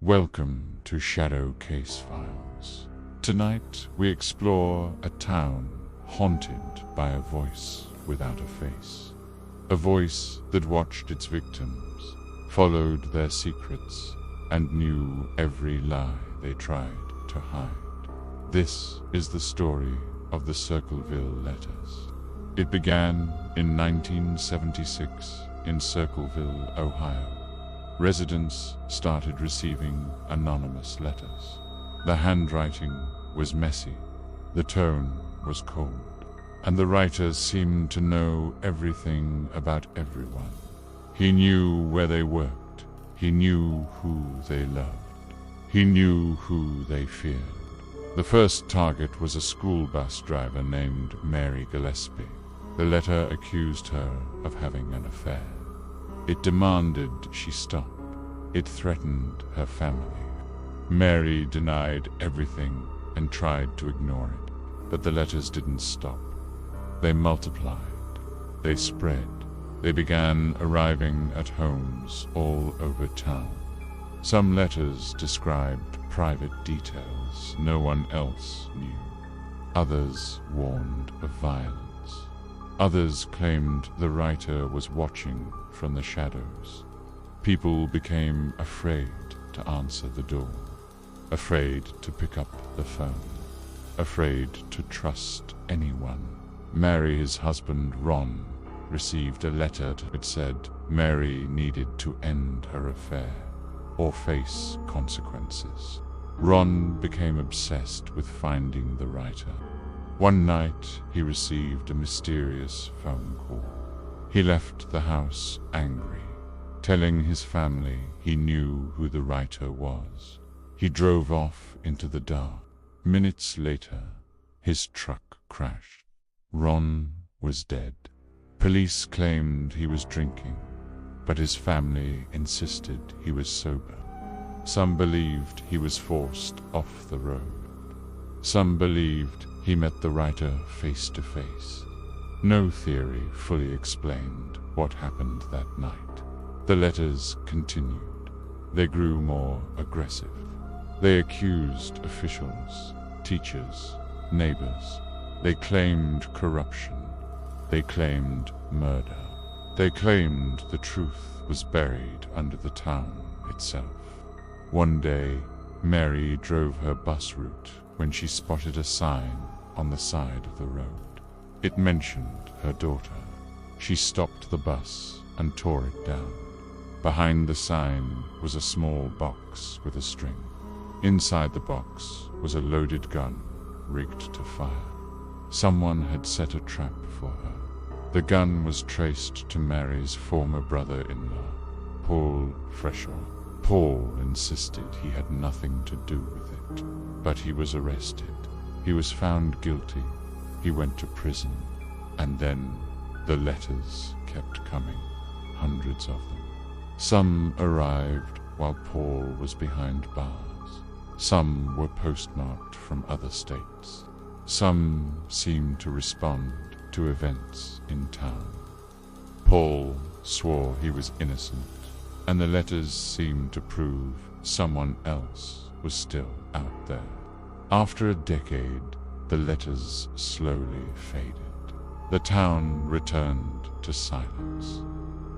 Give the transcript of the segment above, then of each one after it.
Welcome to Shadow Case Files. Tonight we explore a town haunted by a voice without a face. A voice that watched its victims, followed their secrets, and knew every lie they tried to hide. This is the story of the Circleville Letters. It began in 1976 in Circleville, Ohio. Residents started receiving anonymous letters. The handwriting was messy, the tone was cold, and the writers seemed to know everything about everyone. He knew where they worked, he knew who they loved, he knew who they feared. The first target was a school bus driver named Mary Gillespie. The letter accused her of having an affair. It demanded she stop. It threatened her family. Mary denied everything and tried to ignore it, but the letters didn't stop. They multiplied. They spread. They began arriving at homes all over town. Some letters described private details no one else knew. Others warned of violence. Others claimed the writer was watching from the shadows. People became afraid to answer the door, afraid to pick up the phone, afraid to trust anyone. Mary's husband, Ron, received a letter that said Mary needed to end her affair or face consequences. Ron became obsessed with finding the writer. One night, he received a mysterious phone call. He left the house angry, telling his family he knew who the writer was. He drove off into the dark. Minutes later, his truck crashed. Ron was dead. Police claimed he was drinking, but his family insisted he was sober. Some believed he was forced off the road. Some believed he met the writer face to face. No theory fully explained what happened that night. The letters continued. They grew more aggressive. They accused officials, teachers, neighbors. They claimed corruption. They claimed murder. They claimed the truth was buried under the town itself. One day, Mary drove her bus route when she spotted a sign on the side of the road. It mentioned her daughter. She stopped the bus and tore it down. Behind the sign was a small box with a string. Inside the box was a loaded gun rigged to fire. Someone had set a trap for her. The gun was traced to Mary's former brother-in-law, Paul Freshaw. Paul insisted he had nothing to do with it, but he was arrested. He was found guilty. He went to prison. And then the letters kept coming, hundreds of them. Some arrived while Paul was behind bars. Some were postmarked from other states. Some seemed to respond to events in town. Paul swore he was innocent, and the letters seemed to prove someone else was still out there. After a decade, the letters slowly faded. The town returned to silence.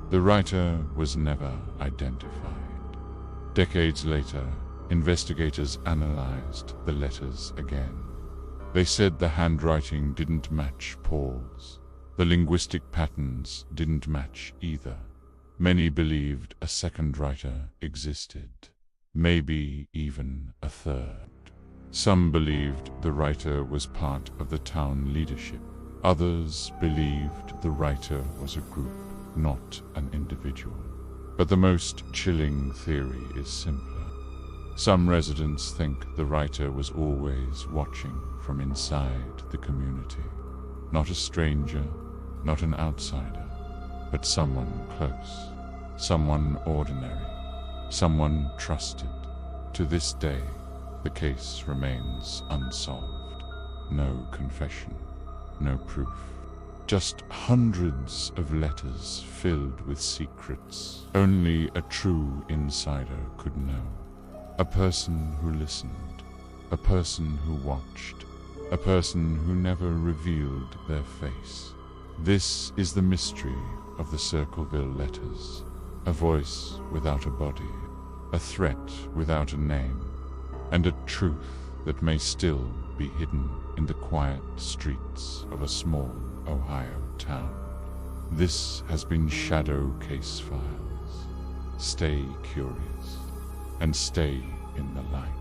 The writer was never identified. Decades later, investigators analyzed the letters again. They said the handwriting didn't match Paul's. The linguistic patterns didn't match either. Many believed a second writer existed, maybe even a third. Some believed the writer was part of the town leadership. Others believed the writer was a group, not an individual. But the most chilling theory is simpler. Some residents think the writer was always watching from inside the community. Not a stranger, not an outsider, but someone close, someone ordinary, someone trusted. To this day, the case remains unsolved. No confession, no proof. Just hundreds of letters filled with secrets only a true insider could know. A person who listened, a person who watched, a person who never revealed their face. This is the mystery of the Circleville Letters. A voice without a body, a threat without a name, and a truth that may still be hidden in the quiet streets of a small Ohio town. This has been Shadow Case Files. Stay curious and stay in the light.